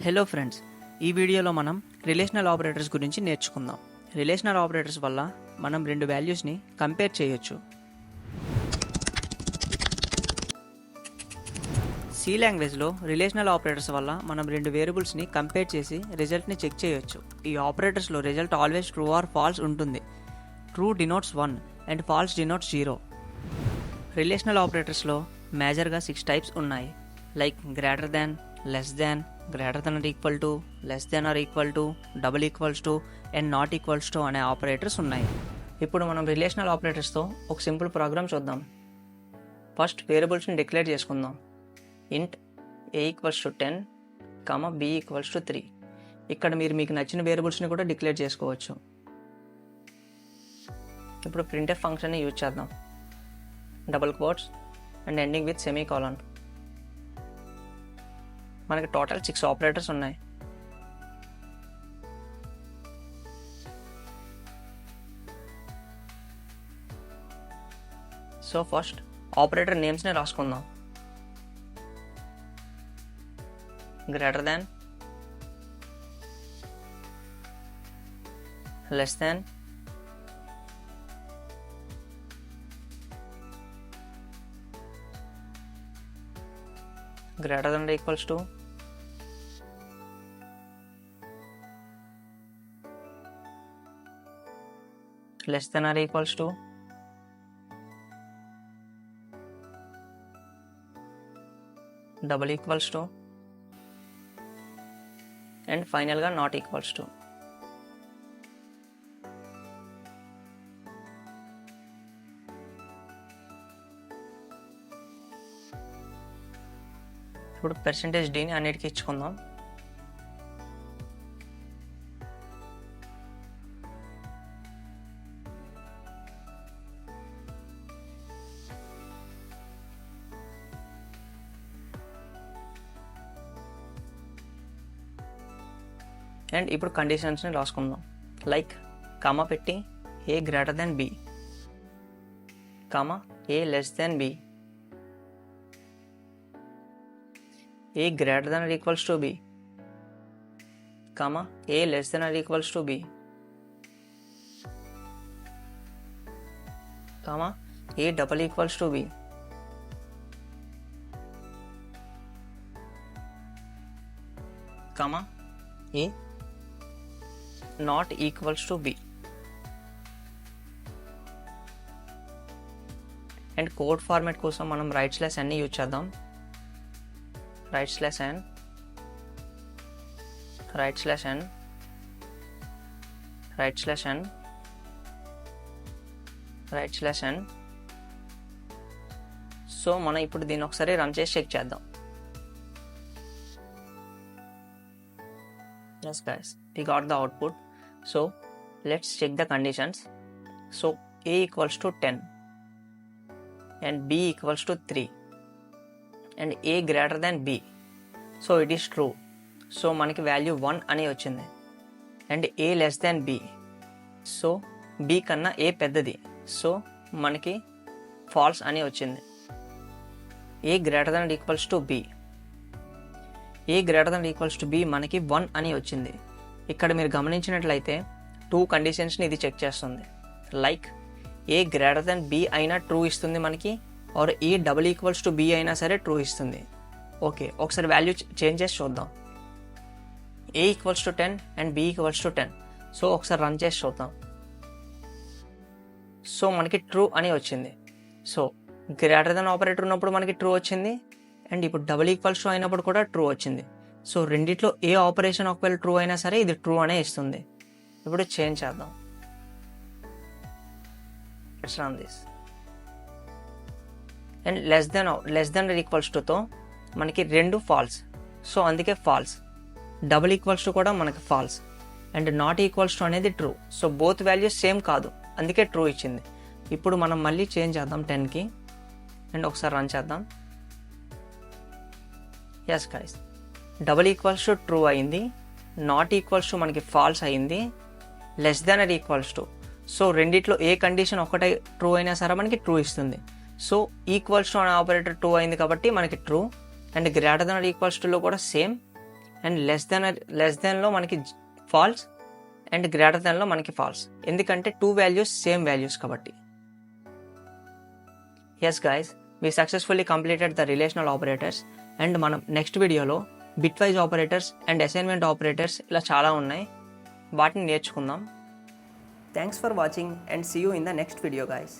Hello friends, ఈ వీడియోలో మనం రిలేషనల్ ఆపరేటర్స్ గురించి నేర్చుకుందాం. రిలేషనల్ ఆపరేటర్స్ వల్ల మనం రెండు వాల్యూస్ని కంపేర్ చేయొచ్చు. సి లాంగ్వేజ్లో రిలేషనల్ ఆపరేటర్స్ వల్ల మనం రెండు వేరియబుల్స్ని కంపేర్ చేసి రిజల్ట్ని చెక్ చేయొచ్చు. ఈ ఆపరేటర్స్లో result always true or false ఉంటుంది. True denotes 1 and false denotes 0. Relational ఆపరేటర్స్లో మేజర్గా 6 టైప్స్ ఉన్నాయి. Like greater than, less than, greater than or equal to, less than or equal to, double equals to and not equals to అనే operators ఉన్నాయి. ఇప్పుడు మనం relational ఆపరేటర్స్తో ఒక simple program చూద్దాం. ఫస్ట్ వేరియబుల్స్ని డిక్లేర్ చేసుకుందాం. Int a equals to 10, b equals to 3. ఇక్కడ మీరు మీకు నచ్చిన వేరియబుల్స్ని కూడా డిక్లేర్ చేసుకోవచ్చు. ఇప్పుడు ప్రింట్ఎఫ్ ఫంక్షన్ని యూజ్ చేద్దాం. Double quotes and ending with semicolon. మనకి టోటల్ 6 ఆపరేటర్స్ ఉన్నాయి. సో ఫస్ట్ ఆపరేటర్ నేమ్స్ని రాసుకుందాం. Greater than, less than, greater than or equals to, less than or equals to, double equals to, and final గా not equals to. ఇప్పుడు %d ని అన్నిటికీ ఇచ్చుకుందాం. And ఇప్పుడు కండిషన్స్ని రాసుకుందాం. Like comma పెట్టి a greater than b, comma a less than b, a greater than or equals to b, comma a less than or equals to b, comma a double equals to b, comma a not equals to b. And code format కోసం మనం రైట్/n use చేద్దాం. రైట్/n, రైట్/n, రైట్/n, రైట్/n. So మనం ఇప్పుడు దీన్ని ఒకసారి run చేసి check చేద్దాం. Yes guys, we got the output. So let's check the conditions. So a equals to 10 and b equals to 3 and a greater than b. So it is true. So మనకి value 1 అని వచ్చింది. And a less than b. So b కన్నా a పెద్దది. So మనకి falls అని వచ్చింది. a greater than or equals to b. A greater then equals to B మనకి 1 అని వచ్చింది. ఇక్కడ మీరు గమనించినట్లయితే 2 కండిషన్స్ని ఇది చెక్ చేస్తుంది. Like A greater than B అయినా ట్రూ ఇస్తుంది మనకి, or A double equals to B అయినా సరే ట్రూ ఇస్తుంది. ఓకే, ఒకసారి వాల్యూ చేంజ్ చేసి చూద్దాం. A equals to 10 and b equals to 10. So ఒకసారి రన్ చేసి చూద్దాం. సో మనకి ట్రూ అని వచ్చింది. సో గ్రేటర్ దెన్ ఆపరేటర్ ఉన్నప్పుడు మనకి ట్రూ వచ్చింది. అండ్ ఇప్పుడు డబుల్ ఈక్వల్స్ టు అయినప్పుడు కూడా ట్రూ వచ్చింది. సో రెండిట్లో ఏ ఆపరేషన్ ఒకవేళ ట్రూ అయినా సరే ఇది ట్రూ అనే ఇస్తుంది. ఇప్పుడు చేంజ్ చేద్దాం. It's run this. And less than equals టుతో మనకి 2 ఫాల్స్. సో అందుకే ఫాల్స్. డబుల్ ఈక్వల్స్ టు కూడా మనకి false. And not equals to అనేది true. So both values same కాదు, అందుకే ట్రూ ఇచ్చింది. ఇప్పుడు మనం మళ్ళీ చేంజ్ చేద్దాం 10కి. అండ్ ఒకసారి రన్ చేద్దాం. Yes guys, double equals to true అయింది, నాట్ ఈక్వల్స్ టు మనకి ఫాల్స్ అయింది, less than or equals to. So రెండిట్లో ఏ కండిషన్ ఒకటే ట్రూ అయినా సరే మనకి ట్రూ ఇస్తుంది. సో ఈక్వల్స్ టు అనే ఆపరేటర్ ట్రూ అయింది కాబట్టి మనకి true. And greater than or equals టులో కూడా సేమ్. అండ్ లెస్ దెన్లో మనకి ఫాల్స్ అండ్ గ్రేటర్ దెన్లో మనకి ఫాల్స్, ఎందుకంటే 2 వాల్యూస్ సేమ్ వాల్యూస్ కాబట్టి. Yes guys, we successfully completed the relational operators, and మనం నెక్స్ట్ వీడియోలో bitwise operators and assignment operators ఇలా చాలా ఉన్నాయి, వాటిని నేర్చుకుందాం. Thanks for watching and see you in the next video guys.